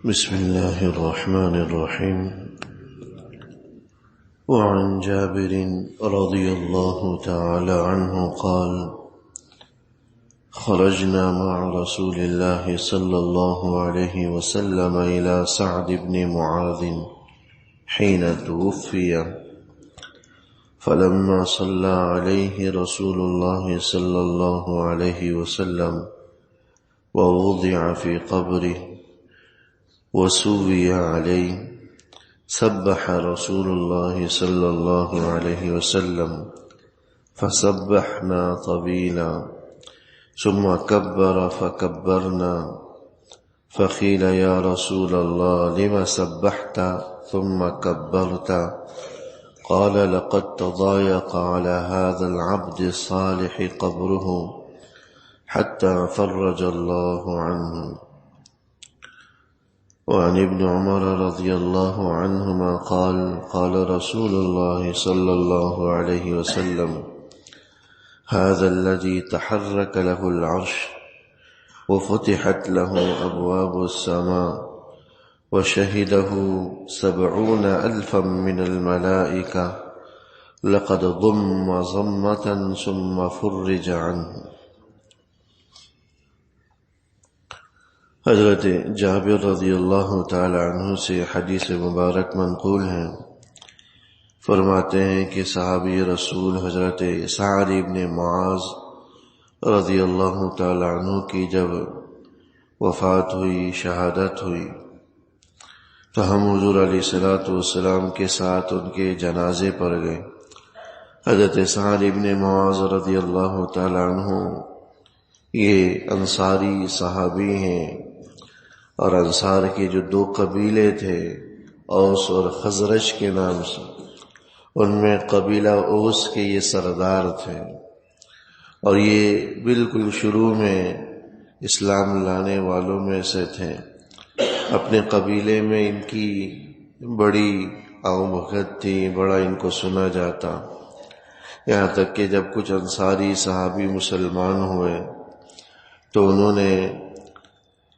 بسم الله الرحمن الرحيم. وعن جابر رضي الله تعالى عنه قال: خرجنا مع رسول الله صلى الله عليه وسلم إلى سعد بن معاذ حين توفي، فلما صلى عليه رسول الله صلى الله عليه وسلم ووضع في قبره وسوي عليه، سبح رسول الله صلى الله عليه وسلم فسبحنا طويلا، ثم كبر فكبرنا، فقيل: يا رسول الله لم سبحت ثم كبرت؟ قال: لقد تضايق على هذا العبد الصالح قبره حتى فرج الله عنه. وعن ابن عمر رضي الله عنهما قال: قال رسول الله صلى الله عليه وسلم: هذا الذي تحرك له العرش وفتحت له أبواب السماء وشهده 70,000 من الملائكة، لقد ضم ضمة ثم فرج عنه. حضرت جابر رضی اللہ تعالی عنہ سے حدیث مبارک منقول ہے، فرماتے ہیں کہ صحابی رسول حضرت سعد بن معاذ رضی اللہ تعالی عنہ کی جب وفات ہوئی، شہادت ہوئی، تو ہم حضور علیہ الصلوۃ والسلام کے ساتھ ان کے جنازے پر گئے۔ حضرت سعد بن معاذ رضی اللہ تعالی عنہ یہ انصاری صحابی ہیں، اور انصار کے جو 2 قبیلے تھے، اوس اور خزرج کے نام سے، ان میں قبیلہ اوس کے یہ سردار تھے، اور یہ بالکل شروع میں اسلام لانے والوں میں سے تھے۔ اپنے قبیلے میں ان کی بڑی آموخت تھی، بڑا ان کو سنا جاتا، یہاں تک کہ جب کچھ انصاری صحابی مسلمان ہوئے تو انہوں نے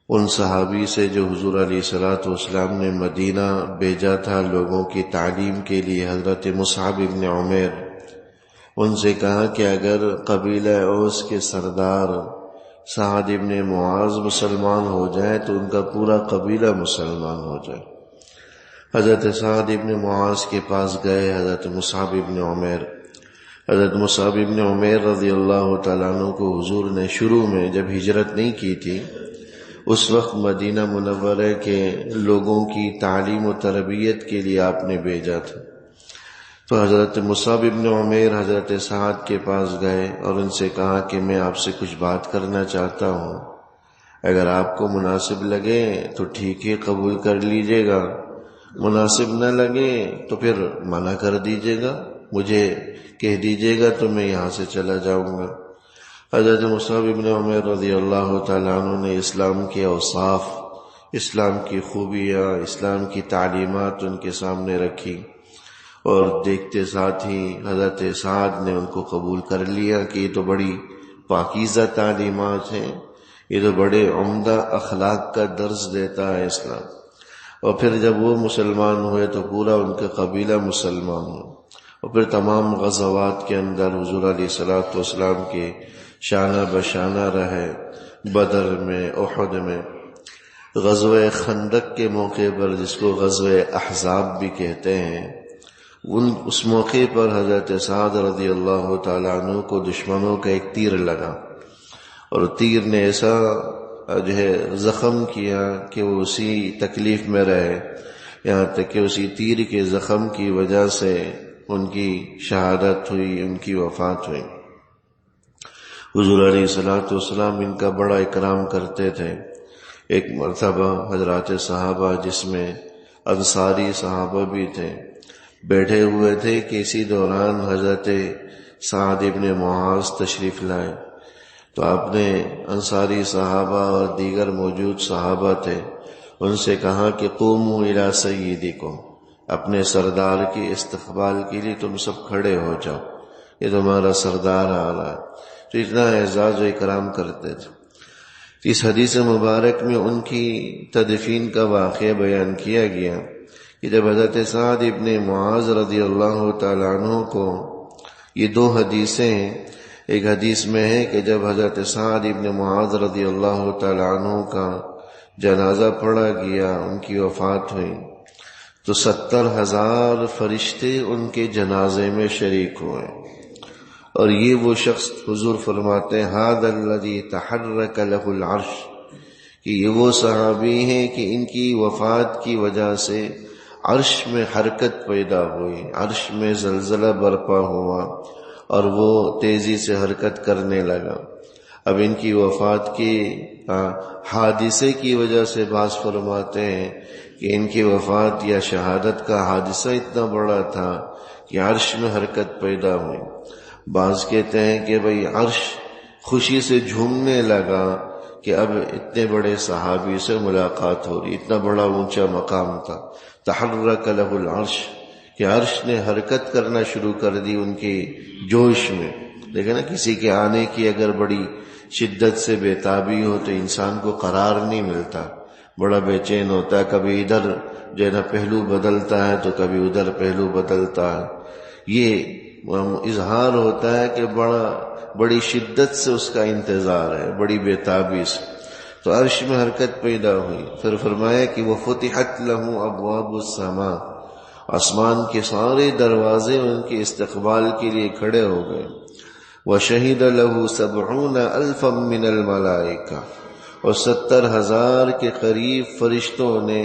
ان صحابی سے جو حضور علیہ الصلوۃ والسلام نے مدینہ بھیجا تھا لوگوں کی تعلیم کے لیے، حضرت مصعب بن عمیر، ان سے کہا کہ اگر قبیلہ اوس کے سردار سعد بن معاذ مسلمان ہو جائے تو ان کا پورا قبیلہ مسلمان ہو جائے۔ حضرت سعد بن معاذ کے پاس گئے حضرت مصعب بن عمیر۔ حضرت مصعب بن عمیر رضی اللہ تعالیٰ عنہ کو حضور نے شروع میں جب ہجرت نہیں کی تھی، اس وقت مدینہ منورہ کے لوگوں کی تعلیم و تربیت کے لیے آپ نے بھیجا تھا۔ تو حضرت مصعب بن عمیر حضرت سعد کے پاس گئے اور ان سے کہا کہ میں آپ سے کچھ بات کرنا چاہتا ہوں، اگر آپ کو مناسب لگے تو ٹھیک ہے، قبول کر لیجئے گا، مناسب نہ لگے تو پھر منع کر دیجئے گا، مجھے کہہ دیجئے گا تو میں یہاں سے چلا جاؤں گا۔ حضرت مصعب بن عمیر رضی اللہ تعالیٰ عنہ نے اسلام کے اوصاف، اسلام کی خوبیاں، اسلام کی تعلیمات ان کے سامنے رکھی، اور دیکھتے ساتھ ہی حضرت سعد نے ان کو قبول کر لیا کہ یہ تو بڑی پاکیزہ تعلیمات ہیں، یہ تو بڑے عمدہ اخلاق کا درس دیتا ہے اسلام۔ اور پھر جب وہ مسلمان ہوئے تو پورا ان کا قبیلہ مسلمان ہوا، اور پھر تمام غزوات کے اندر حضور علیہ الصلوۃ والسلام کے شانہ بشانہ رہے۔ بدر میں، احد میں، غزوہ خندق کے موقع پر، جس کو غزوہ احزاب بھی کہتے ہیں، اس موقع پر حضرت سعد رضی اللہ تعالیٰ عنہ کو دشمنوں کا ایک تیر لگا، اور تیر نے ایسا زخم کیا کہ وہ اسی تکلیف میں رہے، یہاں تک کہ اسی تیر کے زخم کی وجہ سے ان کی شہادت ہوئی، ان کی وفات ہوئی۔ حضور علیہ الصلوۃ والسلام ان کا بڑا اکرام کرتے تھے۔ ایک مرتبہ حضرات صحابہ، جس میں انصاری صحابہ بھی تھے، بیٹھے ہوئے تھے کہ اسی دوران حضرت سعد بن معاذ تشریف لائے، تو آپ نے انصاری صحابہ اور دیگر موجود صحابہ تھے، ان سے کہا کہ قوموا الی سیدکم، اپنے سردار کے استقبال کے لیے تم سب کھڑے ہو جاؤ، یہ تمہارا سردار آ رہا ہے۔ تو اتنا اعزاز و اکرام کرتے تھے۔ اس حدیث مبارک میں ان کی تدفین کا واقعہ بیان کیا گیا کہ جب حضرت سعد ابن معاذ رضی اللہ تعالیٰ عنہ کو، یہ دو حدیثیں ہیں، ایک حدیث میں ہے کہ جب حضرت سعد ابن معاذ رضی اللہ تعالیٰ عنہ کا جنازہ پڑھا گیا، ان کی وفات ہوئی، تو 70,000 فرشتے ان کے جنازے میں شریک ہوئے، اور یہ وہ شخص، حضور فرماتے ہیں ھذا الذی تحرک لہ العرش، کہ یہ وہ صحابی ہیں کہ ان کی وفات کی وجہ سے عرش میں حرکت پیدا ہوئی، عرش میں زلزلہ برپا ہوا اور وہ تیزی سے حرکت کرنے لگا۔ اب ان کی وفات کے حادثے کی وجہ سے بعض فرماتے ہیں کہ ان کی وفات یا شہادت کا حادثہ اتنا بڑا تھا کہ عرش میں حرکت پیدا ہوئی۔ بعض کہتے ہیں کہ بھئی عرش خوشی سے جھومنے لگا کہ اب اتنے بڑے صحابی سے ملاقات ہو رہی، اتنا بڑا اونچا مقام تھا۔ تحرک لہ العرش، کہ عرش نے حرکت کرنا شروع کر دی ان کے جوش میں۔ دیکھیں نا، کسی کے آنے کی اگر بڑی شدت سے بےتابی ہو تو انسان کو قرار نہیں ملتا، بڑا بے چین ہوتا ہے، کبھی ادھر جو ہے نا پہلو بدلتا ہے تو کبھی ادھر پہلو بدلتا ہے۔ یہ اظہار ہوتا ہے کہ بڑی شدت سے اس کا انتظار ہے، بڑی بےتابی سے۔ تو عرش میں حرکت پیدا ہوئی، پھر فرمایا کہ وَفُتِحَتْ لَهُ أَبْوَابُ السَّمَاءِ، آسمان کے سارے دروازے ان کے استقبال کے لیے کھڑے ہو گئے۔ وَشَهِدَ لَهُ 70,000 مِّنَ الْمَلَائِكَةِ، اور 70,000 کے قریب فرشتوں نے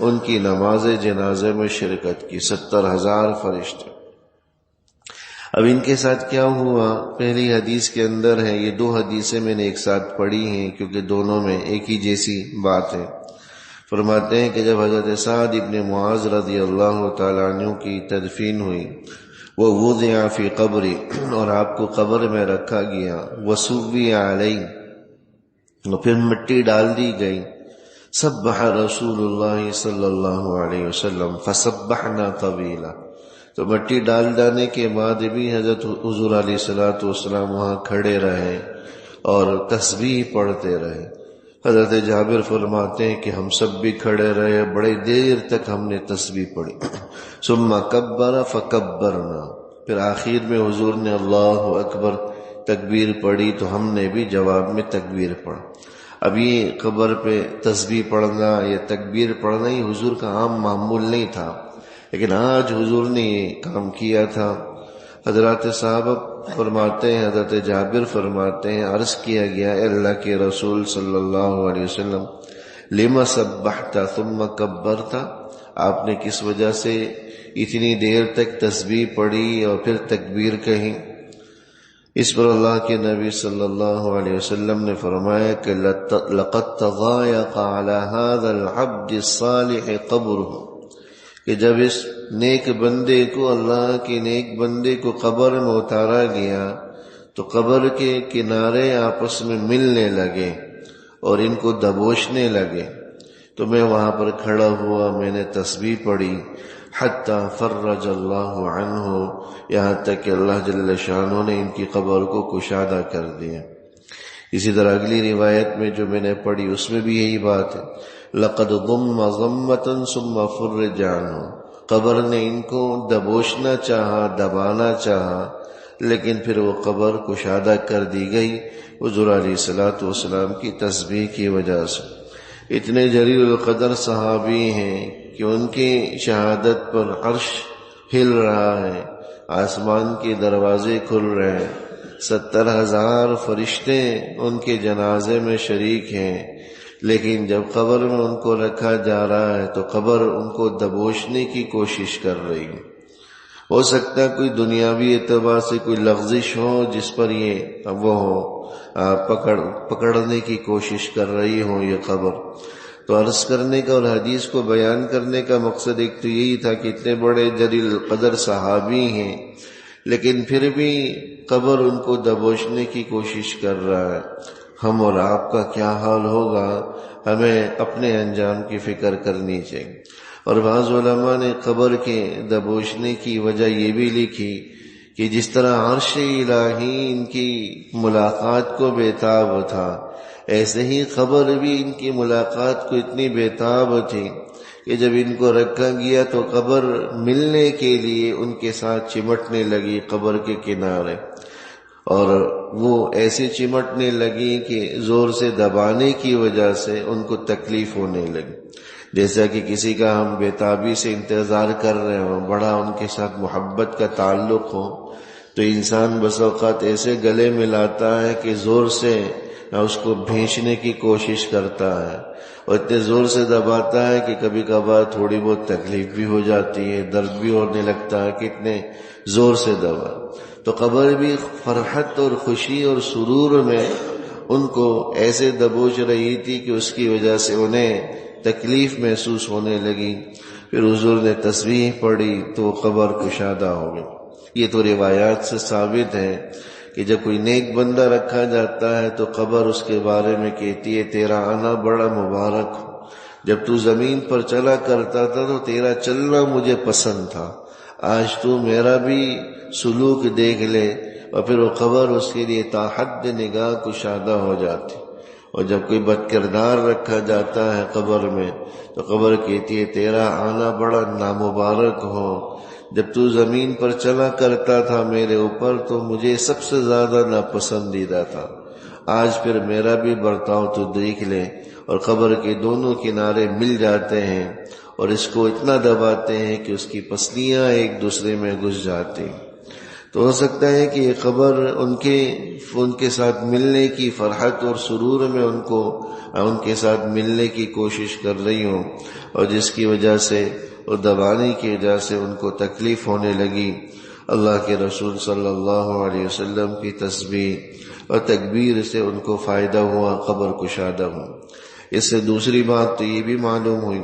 ان کی نماز جنازے میں شرکت کی، 70,000 فرشتے۔ اب ان کے ساتھ کیا ہوا، پہلی حدیث کے اندر ہے، یہ دو حدیثیں میں نے ایک ساتھ پڑھی ہیں کیونکہ دونوں میں ایک ہی جیسی بات ہے۔ فرماتے ہیں کہ جب حضرت سعد ابن معاذ رضی اللہ تعالیٰ عنہ کی تدفین ہوئی، وہ وضع فی قبری، اور آپ کو قبر میں رکھا گیا، وصوی علیہ، اور پھر مٹی ڈال دی گئی۔ سبح رسول اللہ صلی اللہ علیہ وسلم فسبحنا طویلا، تو مٹی ڈال جانے کے بعد بھی حضرت حضور علیہ السلام وہاں کھڑے رہے اور تسبیح پڑھتے رہے۔ حضرت جابر فرماتے ہیں کہ ہم سب بھی کھڑے رہے، بڑے دیر تک ہم نے تسبیح پڑھی۔ ثم کبر فکبرنا، پھر آخر میں حضور نے اللہ اکبر تکبیر پڑھی تو ہم نے بھی جواب میں تکبیر پڑھ۔ اب یہ قبر پہ تسبیح پڑھنا یا تکبیر پڑھنا ہی حضور کا عام معمول نہیں تھا، لیکن آج حضور نے یہ کام کیا تھا۔ حضرات صحابہ فرماتے ہیں، حضرت جابر فرماتے ہیں، عرض کیا گیا اے اللہ کے رسول صلی اللہ علیہ وسلم، لما سبحت ثم کبرت، آپ نے کس وجہ سے اتنی دیر تک تسبیح پڑھی اور پھر تکبیر کہی؟ اس پر اللہ کے نبی صلی اللہ علیہ وسلم نے فرمایا کہ لقد تضايق على هذا العبد الصالح قبره، کہ جب اس نیک بندے کو، اللہ کے نیک بندے کو قبر میں اتارا گیا تو قبر کے کنارے آپس میں ملنے لگے اور ان کو دبوچنے لگے۔ تو میں وہاں پر کھڑا ہوا، میں نے تسبیح پڑھی، حتی فرج اللہ عنہ، یہاں تک کہ اللہ جل شانہ نے ان کی قبر کو کشادہ کر دیا۔ اسی طرح اگلی روایت میں جو میں نے پڑھی اس میں بھی یہی بات ہے، لقد ضم ضمة ثم فرج عنہ، قبر نے ان کو دبوچنا چاہا، دبانا چاہا، لیکن پھر وہ قبر کشادہ کر دی گئی حضور علیہ السلام کی تسبیح کی وجہ سے۔ اتنے جلیل القدر صحابی ہیں کہ ان کی شہادت پر عرش ہل رہا ہے، آسمان کے دروازے کھل رہے ہیں، 70,000 فرشتے ان کے جنازے میں شریک ہیں، لیکن جب قبر میں ان کو رکھا جا رہا ہے تو قبر ان کو دبوچنے کی کوشش کر رہی ہے۔ ہو سکتا ہے کوئی دنیاوی اعتبار سے کوئی لغزش ہو جس پر یہ وہ پکڑنے کی کوشش کر رہی ہو یہ قبر۔ تو عرض کرنے کا اور حدیث کو بیان کرنے کا مقصد ایک تو یہی تھا کہ اتنے بڑے جلیل قدر صحابی ہیں لیکن پھر بھی قبر ان کو دبوچنے کی کوشش کر رہا ہے۔ ہم اور آپ کا کیا حال ہوگا، ہمیں اپنے انجام کی فکر کرنی چاہیے۔ اور بعض علماء نے قبر کے دبوچنے کی وجہ یہ بھی لکھی کہ جس طرح عرش الہی ان کی ملاقات کو بے تاب تھا، ایسے ہی قبر بھی ان کی ملاقات کو اتنی بےتاب تھی کہ جب ان کو رکھا گیا تو قبر ملنے کے لیے ان کے ساتھ چمٹنے لگی قبر کے کنارے، اور وہ ایسے چمٹنے لگی کہ زور سے دبانے کی وجہ سے ان کو تکلیف ہونے لگی، جیسا کہ کسی کا ہم بےتابی سے انتظار کر رہے ہوں، بڑا ان کے ساتھ محبت کا تعلق ہو، تو انسان بس اوقات ایسے گلے ملاتا ہے کہ زور سے اس کو بھینچنے کی کوشش کرتا ہے، اور اتنے زور سے دباتا ہے کہ کبھی کبھار تھوڑی بہت تکلیف بھی ہو جاتی ہے، درد بھی ہونے لگتا ہے کہ اتنے زور سے دبا۔ تو قبر بھی فرحت اور خوشی اور سرور میں ان کو ایسے دبوچ رہی تھی کہ اس کی وجہ سے انہیں تکلیف محسوس ہونے لگی۔ پھر حضور نے تسبیح پڑھی تو قبر کشادہ ہو گئی۔ یہ تو روایات سے ثابت ہے کہ جب کوئی نیک بندہ رکھا جاتا ہے تو قبر اس کے بارے میں کہتی ہے تیرا آنا بڑا مبارک ہو، جب تو زمین پر چلا کرتا تھا تو تیرا چلنا مجھے پسند تھا، آج تو میرا بھی سلوک دیکھ لے، اور پھر وہ قبر اس کے لیے تا حد نگاہ کشادہ ہو جاتی۔ اور جب کوئی بد کردار رکھا جاتا ہے قبر میں تو قبر کہتی ہے تیرا آنا بڑا نامبارک ہو، جب تو زمین پر چلا کرتا تھا میرے اوپر تو مجھے سب سے زیادہ ناپسندیدہ تھا، آج پھر میرا بھی برتاؤ تو دیکھ لے۔ اور قبر کے دونوں کنارے مل جاتے ہیں اور اس کو اتنا دباتے ہیں کہ اس کی پسلیاں ایک دوسرے میں گھس جاتی۔ تو ہو سکتا ہے کہ یہ قبر ان کے ساتھ ملنے کی فرحت اور سرور میں ان کے ساتھ ملنے کی کوشش کر رہی ہوں، اور جس کی وجہ سے اور دبانے کی وجہ سے ان کو تکلیف ہونے لگی۔ اللہ کے رسول صلی اللہ علیہ وسلم کی تسبیح اور تکبیر سے ان کو فائدہ ہوا، قبر کشادہ ہوا۔ اس سے دوسری بات تو یہ بھی معلوم ہوئی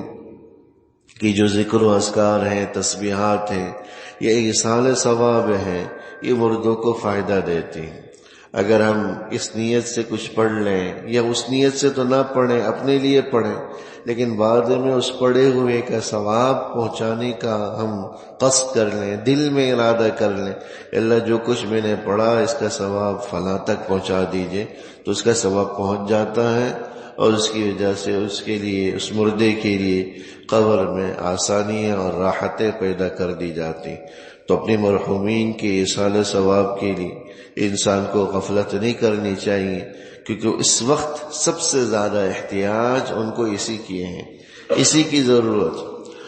کہ جو ذکر و اذکار ہیں، تسبیحات ہیں، یہ ایصال ثواب ہیں، یہ مردوں کو فائدہ دیتی ہیں۔ اگر ہم اس نیت سے کچھ پڑھ لیں یا اس نیت سے تو نہ پڑھیں، اپنے لیے پڑھیں، لیکن بعد میں اس پڑھے ہوئے کا ثواب پہنچانے کا ہم قصد کر لیں، دل میں ارادہ کر لیں، اللہ جو کچھ میں نے پڑھا اس کا ثواب فلاں تک پہنچا دیجئے، تو اس کا ثواب پہنچ جاتا ہے، اور اس کی وجہ سے اس کے لیے، اس مردے کے لیے قبر میں آسانیاں اور راحتیں پیدا کر دی جاتی۔ تو اپنے مرحومین کے ایصال ثواب کے لیے انسان کو غفلت نہیں کرنی چاہیے، کیونکہ اس وقت سب سے زیادہ احتیاج ان کو اسی کی ہے، اسی کی ضرورت۔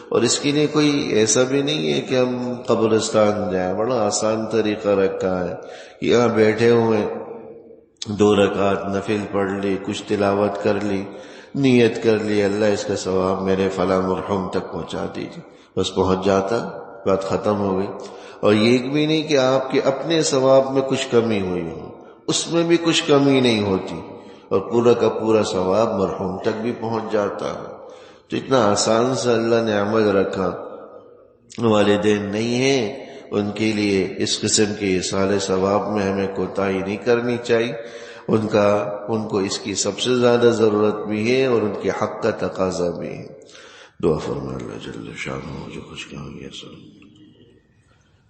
اور اس کے لیے کوئی ایسا بھی نہیں ہے کہ ہم قبرستان جائیں، بڑا آسان طریقہ رکھا ہے کہ یہاں بیٹھے ہوئے 2 رکعت نفل پڑھ لی، کچھ تلاوت کر لی، نیت کر لی اللہ اس کا ثواب میرے فلاں مرحوم تک پہنچا دیجیے، بس پہنچ جاتا، بات ختم ہو گئی۔ اور یہ بھی نہیں کہ آپ کے اپنے ثواب میں کچھ کمی ہوئی ہو، اس میں بھی کچھ کمی نہیں ہوتی، اور پورا کا پورا ثواب مرحوم تک بھی پہنچ جاتا ہے۔ تو اتنا آسان سے اللہ نے عمل رکھا۔ والدین نہیں ہیں ان کے لیے اس قسم کے ایصال ثواب میں ہمیں کوتاہی نہیں کرنی چاہیے، ان کو اس کی سب سے زیادہ ضرورت بھی ہے اور ان کے حق کا تقاضا بھی ہے۔ دعا فرمائے اللہ جل شانہ جو کچھ کہا گیا سن۔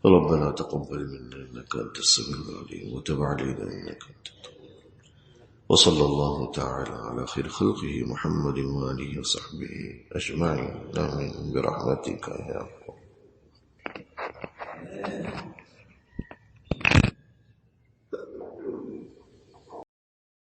ربنا تقبل منا انك انت السميع العليم وتب علينا انك انت التواب، وصلى الله تعالى على خير خلقه محمد وآله وصحبه اجمعين، آمين برحمتك يا رب۔